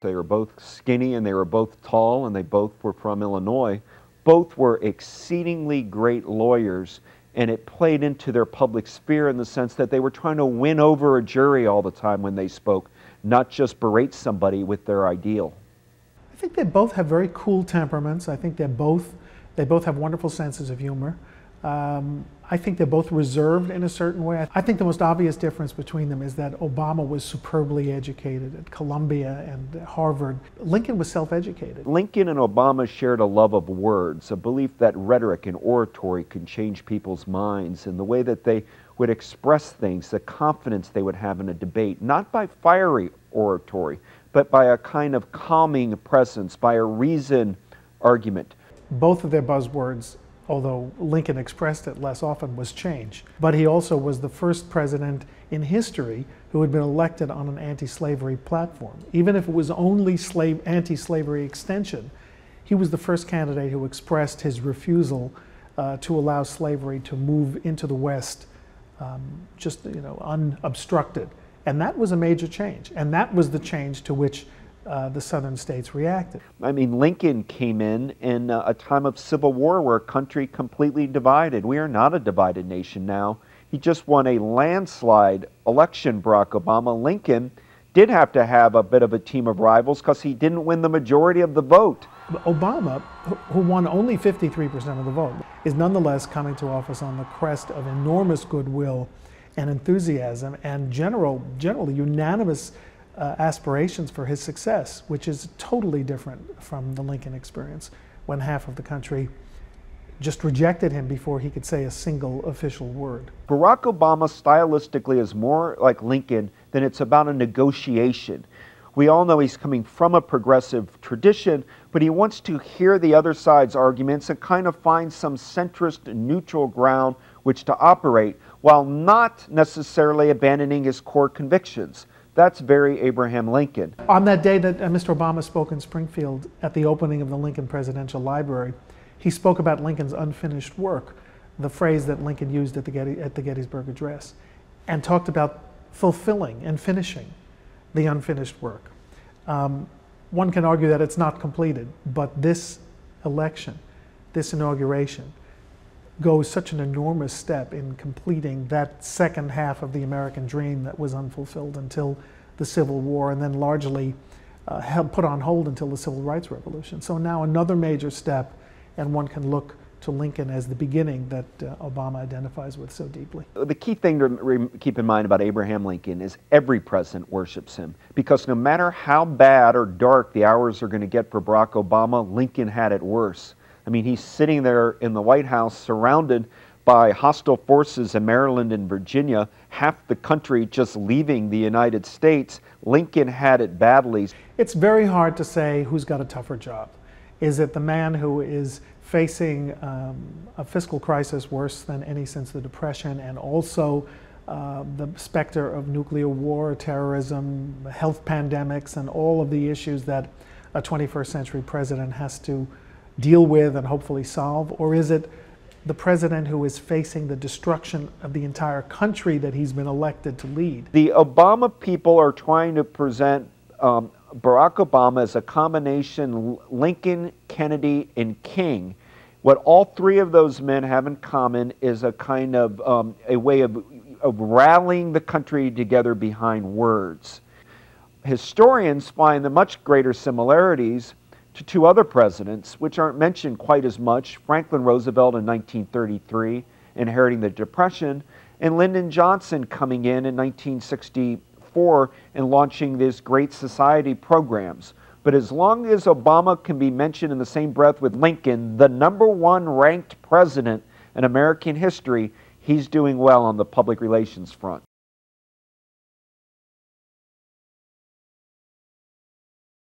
They were both skinny and they were both tall and they both were from Illinois. Both were exceedingly great lawyers, and it played into their public sphere in the sense that they were trying to win over a jury all the time when they spoke, not just berate somebody with their ideal. I think they both have very cool temperaments. I think they both have wonderful senses of humor. I think they're both reserved in a certain way. I think the most obvious difference between them is that Obama was superbly educated at Columbia and Harvard. Lincoln was self-educated. Lincoln and Obama shared a love of words, a belief that rhetoric and oratory can change people's minds, and the way that they would express things, the confidence they would have in a debate, not by fiery oratory, but by a kind of calming presence, by a reasoned argument. Both of their buzzwords, although Lincoln expressed it less often, was change. But he also was the first president in history who had been elected on an anti-slavery platform. Even if it was only anti-slavery extension, he was the first candidate who expressed his refusal to allow slavery to move into the West unobstructed. And that was a major change. And that was the change to which the southern states reacted. I mean, Lincoln came in a time of civil war where a country completely divided. We are not a divided nation now. He just won a landslide election, Barack Obama. Lincoln did have to have a bit of a team of rivals because he didn't win the majority of the vote. Obama, who won only 53% of the vote, is nonetheless coming to office on the crest of enormous goodwill and enthusiasm and generally unanimous aspirations for his success, which is totally different from the Lincoln experience, when half of the country just rejected him before he could say a single official word. Barack Obama stylistically is more like Lincoln than it's about a negotiation. We all know he's coming from a progressive tradition, but he wants to hear the other side's arguments and kind of find some centrist neutral ground which to operate, while not necessarily abandoning his core convictions. That's very Abraham Lincoln. On that day that Mr. Obama spoke in Springfield at the opening of the Lincoln Presidential Library, he spoke about Lincoln's unfinished work, the phrase that Lincoln used at the Gettysburg Address, and talked about fulfilling and finishing the unfinished work. One can argue that it's not completed, but this election, this inauguration, goes such an enormous step in completing that second half of the American dream that was unfulfilled until the Civil War, and then largely put on hold until the Civil Rights Revolution. So now another major step, and one can look to Lincoln as the beginning that Obama identifies with so deeply. The key thing to keep in mind about Abraham Lincoln is every president worships him, because no matter how bad or dark the hours are going to get for Barack Obama, Lincoln had it worse. I mean, he's sitting there in the White House surrounded by hostile forces in Maryland and Virginia, half the country just leaving the United States. Lincoln had it badly. It's very hard to say who's got a tougher job. Is it the man who is facing a fiscal crisis worse than any since the Depression, and also the specter of nuclear war, terrorism, health pandemics, and all of the issues that a 21st century president has to deal with and hopefully solve? Or is it the president who is facing the destruction of the entire country that he's been elected to lead? The Obama people are trying to present Barack Obama as a combination Lincoln, Kennedy, and King. What all three of those men have in common is a kind of a way of rallying the country together behind words. Historians find the much greater similarities to two other presidents, which aren't mentioned quite as much: Franklin Roosevelt in 1933, inheriting the Depression, and Lyndon Johnson coming in 1964 and launching these Great Society programs. But as long as Obama can be mentioned in the same breath with Lincoln, the #1 ranked president in American history, he's doing well on the public relations front.